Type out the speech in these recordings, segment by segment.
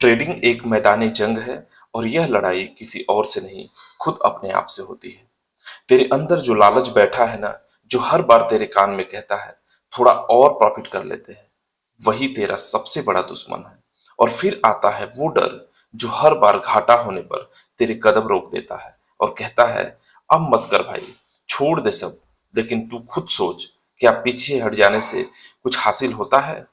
Trading एक मैदानी जंग है और यह लड़ाई किसी और से नहीं, खुद अपने आप से होती है। तेरे अंदर जो लालच बैठा है ना, जो हर बार तेरे कान में कहता है थोड़ा और प्रॉफिट कर लेते हैं, वही तेरा सबसे बड़ा दुश्मन है। और फिर आता है वो डर जो हर बार घाटा होने पर तेरे कदम रोक देता है और कहता है अब मत कर भाई, छोड़ दे सब। लेकिन तू खुद सोच, क्या पीछे हट जाने से कुछ हासिल होता है?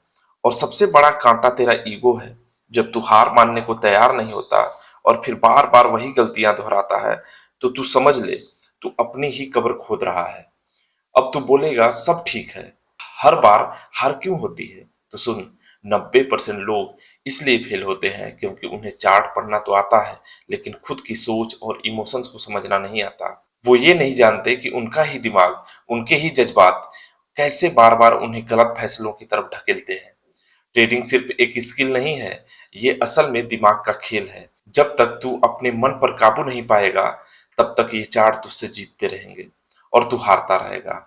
और सबसे बड़ा कांटा तेरा ईगो है। जब तू हार मानने को तैयार नहीं होता और फिर बार बार वही गलतियां दोहराता है, तो तू समझ ले, तू अपनी ही कब्र खोद रहा है। अब तू बोलेगा सब ठीक है, हर बार हार क्यों होती है? तो सुन, 90% लोग इसलिए फेल होते हैं क्योंकि उन्हें चार्ट पढ़ना तो आता है, लेकिन खुद की सोच और इमोशंस को समझना नहीं आता। वो ये नहीं जानते कि उनका ही दिमाग, उनके ही जज्बात कैसे बार बार उन्हें गलत फैसलों की तरफ ढकेलते हैं। ट्रेडिंग सिर्फ एक स्किल नहीं है, ये असल में दिमाग का खेल है। जब तक तू अपने मन पर काबू नहीं पाएगा, तब तक ये चार्ट तुझसे जीतते रहेंगे और तू हारता रहेगा।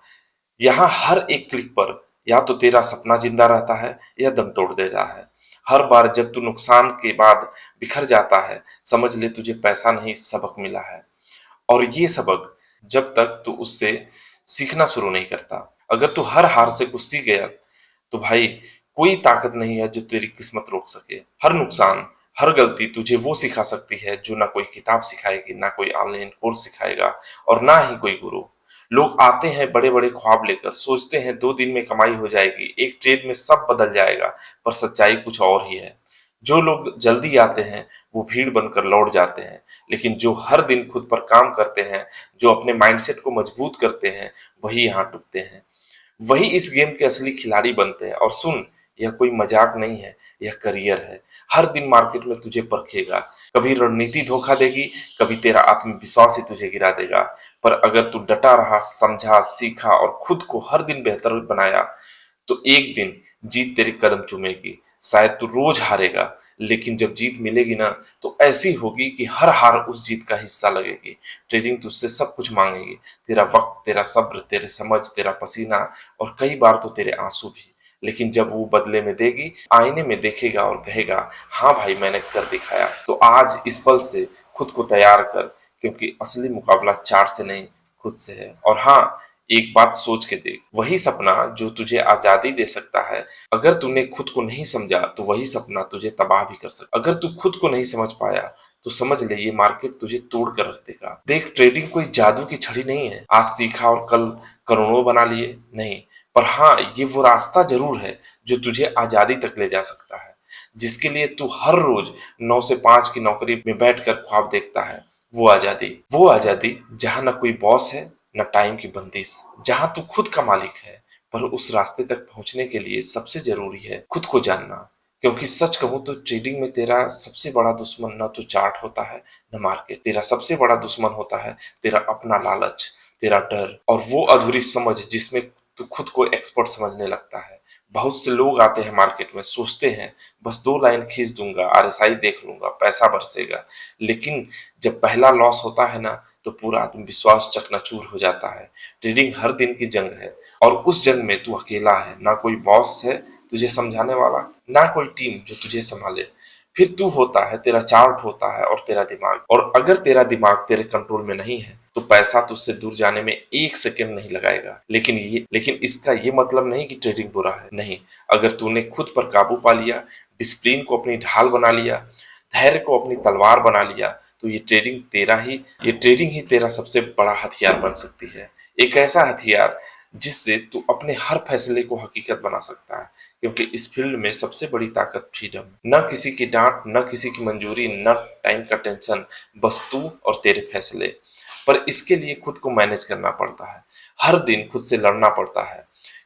यहाँ हर एक क्लिक पर या तो तेरा सपना जिंदा रहता है या दम तोड़ देता है। हर बार जब तू नुकसान के बाद बिखर जाता है, समझ ले तुझे पैसा नहीं, सबक मिला है। और ये सबक जब तक तू उससे सीखना शुरू नहीं करता। अगर तू हर हार से कुछ सीख गया, तो भाई कोई ताकत नहीं है जो तेरी किस्मत रोक सके। हर नुकसान, हर गलती तुझे वो सिखा सकती है जो ना कोई किताब सिखाएगी, ना कोई ऑनलाइन कोर्स सिखाएगा और ना ही कोई गुरु। लोग आते हैं बड़े बड़े ख्वाब लेकर, सोचते हैं 2 दिन में कमाई हो जाएगी, एक ट्रेड में सब बदल जाएगा, पर सच्चाई कुछ और ही है। जो लोग जल्दी आते हैं वो भीड़ बनकर लौट जाते हैं, लेकिन जो हर दिन खुद पर काम करते हैं, जो अपने माइंडसेट को मजबूत करते हैं, वही यहाँ टिकते हैं, वही इस गेम के असली खिलाड़ी बनते हैं। और सुन, यह कोई मजाक नहीं है, यह करियर है। हर दिन मार्केट में तुझे परखेगा, कभी रणनीति धोखा देगी, कभी तेरा आत्मविश्वास ही तुझे गिरा देगा। पर अगर तू डटा रहा, समझा, सीखा और खुद को हर दिन बेहतर बनाया, तो एक दिन जीत तेरे कदम चूमेगी। शायद तू रोज हारेगा, लेकिन जब जीत मिलेगी ना, तो ऐसी होगी कि हर हार उस जीत का हिस्सा लगेगी। ट्रेडिंग तुझसे सब कुछ मांगेगी, तेरा वक्त, तेरा सब्र, तेरे समझ, तेरा पसीना और कई बार तो तेरे आंसू भी। लेकिन जब वो बदले में देगी, आईने में देखेगा और कहेगा हाँ भाई, मैंने कर दिखाया। तो आज इस पल से खुद को तैयार कर, क्योंकि असली मुकाबला चार से नहीं, खुद से है। और हाँ, एक बात सोच के देख, वही सपना जो तुझे आजादी दे सकता है, अगर तूने खुद को नहीं समझा तो वही सपना तुझे तबाह भी कर सकता। अगर तू खुद को नहीं समझ पाया, तो समझ ले ये मार्केट तुझे तोड़ कर रख देगा। देख, ट्रेडिंग कोई जादू की छड़ी नहीं है, आज सीखा और कल करोड़ों बना लिए, नहीं। पर हाँ, ये वो रास्ता जरूर है जो तुझे आजादी तक ले जा सकता है, जिसके लिए तू हर रोज 9 से 5 की नौकरी में बैठकर ख्वाब देखता है। वो आजादी जहां न कोई बॉस है, न टाइम की बंदिश, जहां तू खुद का मालिक है। पर उस रास्ते तक पहुंचने के लिए सबसे जरूरी है खुद को जानना। क्योंकि सच कहूं तो ट्रेडिंग में तेरा सबसे बड़ा दुश्मन न तो चार्ट होता है, न मार्केट। तेरा सबसे बड़ा दुश्मन होता है तेरा अपना लालच, तेरा डर और वो अधूरी समझ जिसमें तू खुद को एक्सपर्ट समझने लगता है। बहुत से लोग आते हैं मार्केट में, सोचते हैं बस 2 लाइन खींच दूंगा, आरएसआई देख लूंगा, पैसा बरसेगा। लेकिन जब पहला लॉस होता है ना, तो पूरा आत्मविश्वास चकनाचूर हो जाता है। ट्रेडिंग हर दिन की जंग है और उस जंग में तू अकेला है, ना कोई बॉस है तुझे समझाने वाला, ना कोई टीम जो तुझे संभाले। फिर तू होता है, तेरा चार्ट होता है और तेरा दिमाग। और अगर तेरा दिमाग तेरे कंट्रोल में नहीं है, तो पैसा तुझसे दूर जाने में 1 सेकंड नहीं लगाएगा। लेकिन इसका ये मतलब नहीं कि ट्रेडिंग बुरा है, नहीं। अगर तूने खुद पर काबू पा लिया, डिसिप्लिन को अपनी ढाल बना लिया, धैर्य को अपनी तलवार बना लिया, तो ये ट्रेडिंग ही तेरा सबसे बड़ा हथियार बन सकती है। एक ऐसा हथियार जिससे तू अपने हर फैसले को हकीकत बना सकता है। क्योंकि इस फील्ड में सबसे बड़ी ताकत फ्रीडम, न किसी की डांट, न किसी की मंजूरी, न टाइम का टेंशन, बस तू और तेरे फैसले। पर इसके लिए खुद को मैनेज करना पड़ता है, हर दिन खुद से लड़ना पड़ता है।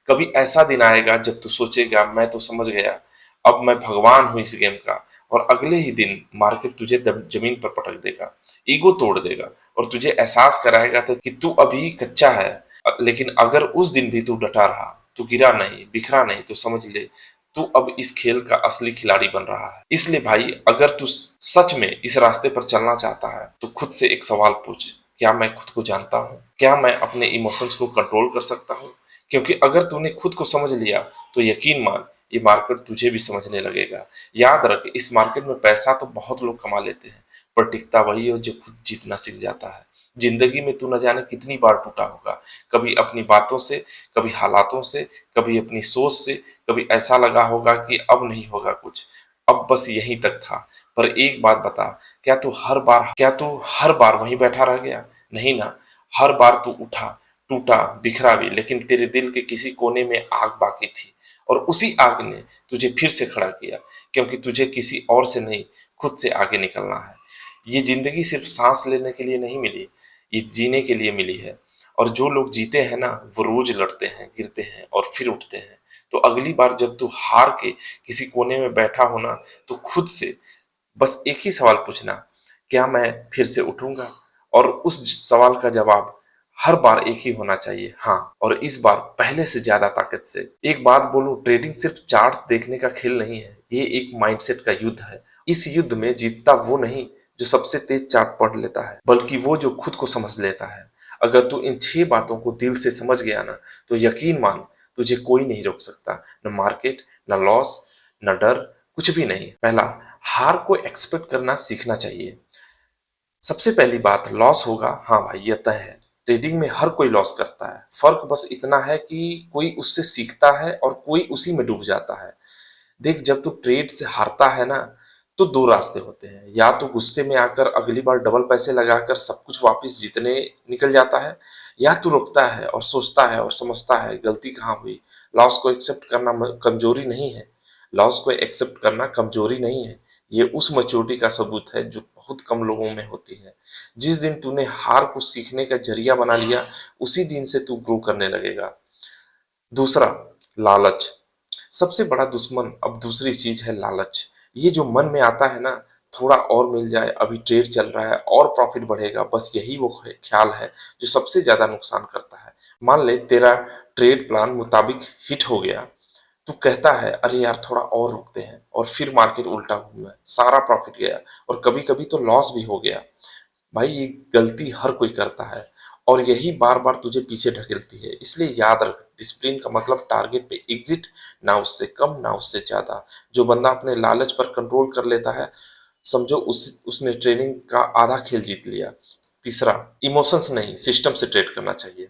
कभी ऐसा दिन आएगा जब तू सोचेगा मैं तो समझ गया, अब मैं भगवान हूं इस गेम का, और अगले ही दिन मार्केट तुझे जमीन पर पटक देगा, ईगो तोड़ देगा और तुझे एहसास कराएगा तो कि तू अभी कच्चा है। लेकिन अगर उस दिन भी तू डटा रहा, तू गिरा नहीं, बिखरा नहीं, तो समझ ले तू अब इस खेल का असली खिलाड़ी बन रहा है। इसलिए भाई, अगर तू सच में इस रास्ते पर चलना चाहता है, तो खुद से एक सवाल पूछ, क्या मैं खुद को जानता हूँ? क्या मैं अपने इमोशंस को कंट्रोल कर सकता हूँ? क्योंकि अगर तूने खुद को समझ लिया, तो यकीन मान, ये मार्केट तुझे भी समझने लगेगा। याद रख, इस मार्केट में पैसा तो बहुत लोग कमा लेते हैं, पर टिकता वही है जो खुद जीतना सीख जाता है। जिंदगी में तू न जाने कितनी बार टूटा होगा, कभी अपनी बातों से, कभी हालातों से, कभी अपनी सोच से, कभी ऐसा लगा होगा कि अब नहीं होगा कुछ, अब बस यहीं तक था। पर एक बात बता, क्या तू हर बार वहीं बैठा रह गया? नहीं ना, हर बार तू उठा, टूटा, बिखरा भी, लेकिन तेरे दिल के किसी कोने में आग बाकी थी, और उसी आग ने तुझे फिर से खड़ा किया, क्योंकि तुझे किसी और से नहीं, खुद से आगे निकलना है। ये जिंदगी सिर्फ सांस लेने के लिए नहीं मिली, ये जीने के लिए मिली है। और जो लोग जीते हैं ना, वो रोज लड़ते हैं, गिरते हैं और फिर उठते हैं। तो अगली बार जब तू हार के किसी कोने में बैठा हो ना, तो खुद से बस एक ही सवाल पूछना, क्या मैं फिर से उठूंगा? और उस सवाल का जवाब हर बार एक ही होना चाहिए, हाँ, और इस बार पहले से ज्यादा ताकत से। एक बात बोलूं, ट्रेडिंग सिर्फ चार्ट्स देखने का खेल नहीं है, ये एक माइंडसेट का युद्ध है। इस युद्ध में जीतता वो नहीं जो सबसे तेज चार्ट पढ़ लेता है, बल्कि वो जो खुद को समझ लेता है। अगर तू इन 6 बातों को दिल से समझ गया ना, तो यकीन मान, तुझे कोई नहीं रोक सकता, न मार्केट, न लॉस, न डर, कुछ भी नहीं। पहला, हार को एक्सपेक्ट करना सीखना चाहिए। सबसे पहली बात, लॉस होगा, हाँ भाई, यह तय है। ट्रेडिंग में हर कोई लॉस करता है, फर्क बस इतना है कि कोई उससे सीखता है और कोई उसी में डूब जाता है। देख, जब तू ट्रेड से हारता है ना, तो दो रास्ते होते हैं, या तो गुस्से में आकर अगली बार डबल पैसे लगाकर सब कुछ वापस जीतने निकल जाता है, या तू रुकता है और सोचता है और समझता है गलती कहाँ हुई। लॉस को एक्सेप्ट करना कमजोरी नहीं है, लॉस को एक्सेप्ट करना कमजोरी नहीं है, ये उस मैच्योरिटी का सबूत है जो बहुत कम लोगों में होती है। जिस दिन तूने हार को सीखने का जरिया बना लिया, उसी दिन से तू ग्रो करने लगेगा। दूसरा, लालच। सबसे बड़ा दुश्मन अब दूसरी चीज है लालच। ये जो मन में आता है ना, थोड़ा और मिल जाए, अभी ट्रेड चल रहा है और प्रॉफिट बढ़ेगा, बस यही वो ख्याल है जो सबसे ज्यादा नुकसान करता है। मान ले तेरा ट्रेड प्लान मुताबिक हिट हो गया, तू कहता है अरे यार थोड़ा और रुकते हैं, और फिर मार्केट उल्टा घूमा, सारा प्रॉफिट गया, और कभी कभी तो लॉस भी हो गया। भाई, ये गलती हर कोई करता है, और यही बार बार तुझे पीछे ढकेलती है। इसलिए याद रख, डिसिप्लिन का मतलब टारगेट पे एग्जिट, ना उससे कम ना उससे ज्यादा। जो बंदा अपने लालच पर कंट्रोल कर लेता है, समझो उसने ट्रेनिंग का आधा खेल जीत लिया। तीसरा, इमोशंस नहीं, सिस्टम से ट्रेड करना चाहिए।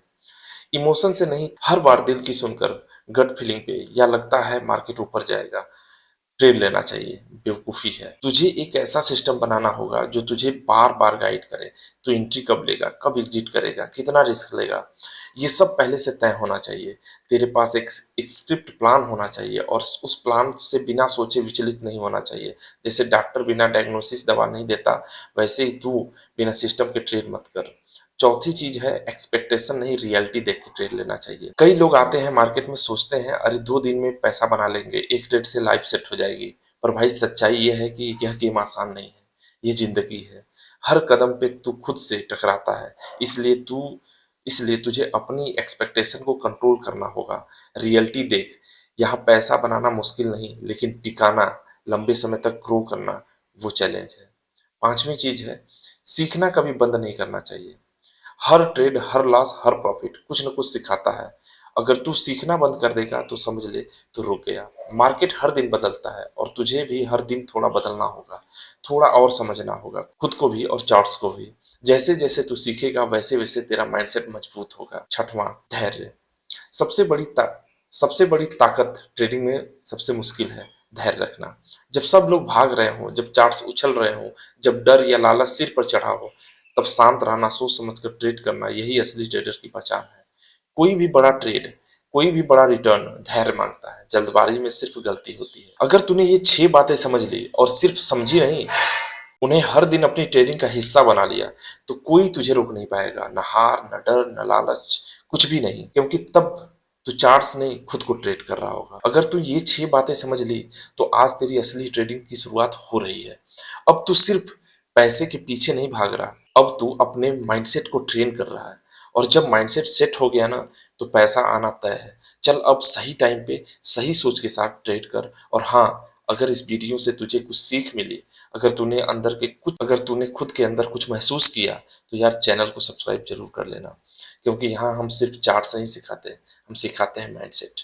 इमोशन से नहीं, हर बार दिल की सुनकर, गट फीलिंग पे, या लगता है मार्केट ऊपर जाएगा, ट्रेड लेना चाहिए, बेवकूफी है। तुझे एक ऐसा सिस्टम बनाना होगा जो तुझे बार बार गाइड करे। तू एंट्री कब लेगा, कब एग्जिट करेगा, कितना रिस्क लेगा, ये सब पहले से तय होना चाहिए। तेरे पास एक स्क्रिप्ट प्लान होना चाहिए, और उस प्लान से बिना सोचे विचलित नहीं होना चाहिए। जैसे डॉक्टर बिना डायग्नोसिस दवा नहीं देता, वैसे ही तू बिना सिस्टम के ट्रेड मत कर। चौथी चीज है, एक्सपेक्टेशन नहीं, रियलिटी देख के ट्रेड लेना चाहिए। कई लोग आते हैं मार्केट में, सोचते हैं अरे 2 दिन में पैसा बना लेंगे, एक ट्रेड से लाइफ सेट हो जाएगी। पर भाई, सच्चाई ये है कि यह गेम आसान नहीं है, ये जिंदगी है। हर कदम पे तू खुद से टकराता है, इसलिए तुझे अपनी एक्सपेक्टेशन को कंट्रोल करना होगा। रियलिटी देख, यहाँ पैसा बनाना मुश्किल नहीं, लेकिन टिकाना, लंबे समय तक ग्रो करना, वो चैलेंज है। पांचवी चीज है, सीखना कभी बंद नहीं करना चाहिए। हर ट्रेड, हर लॉस, हर प्रॉफिट कुछ न कुछ सिखाता है। अगर तू सीखना बंद कर देगा तो समझ ले, तू रुक गया। मार्केट हर दिन बदलता है, और तुझे भी हर दिन थोड़ा बदलना होगा, थोड़ा और समझना होगा, खुद को भी और चार्ट्स को भी। जैसे जैसे तू सीखेगा, वैसे वैसे तेरा माइंडसेट मजबूत होगा। छठवां, धैर्य। सबसे बड़ी ता, सबसे बड़ी ताकत ट्रेडिंग में सबसे मुश्किल है धैर्य रखना। जब सब लोग भाग रहे हों, जब चार्ट्स उछल रहे हों, जब डर या लालच सिर पर चढ़ा हो, तब शांत रहना, सोच समझकर ट्रेड करना, यही असली ट्रेडर की पहचान है। कोई भी बड़ा ट्रेड, कोई भी बड़ा रिटर्न धैर्य मांगता है, जल्दबाजी में सिर्फ गलती होती है। अगर तूने ये 6 बातें समझ ली, और सिर्फ समझी नहीं, उन्हें हर दिन अपनी ट्रेडिंग का हिस्सा बना लिया, तो कोई तुझे रोक नहीं पाएगा, न हार, न डर, न लालच, कुछ भी नहीं, क्योंकि तब तू चार्ट्स नहीं, खुद को ट्रेड कर रहा होगा। अगर तू ये 6 बातें समझ ली, तो आज तेरी असली ट्रेडिंग की शुरुआत हो रही है। अब तू सिर्फ पैसे के पीछे नहीं भाग रहा, अब तू अपने माइंडसेट को ट्रेन कर रहा है, और जब माइंडसेट सेट हो गया ना, तो पैसा आना तय है। चल, अब सही टाइम पे सही सोच के साथ ट्रेड कर। और हाँ, अगर इस वीडियो से तुझे कुछ सीख मिली, अगर तूने खुद के अंदर कुछ महसूस किया, तो यार चैनल को सब्सक्राइब जरूर कर लेना, क्योंकि यहाँ हम सिर्फ चार्ट्स नहीं सिखाते, हम सिखाते हैं माइंडसेट।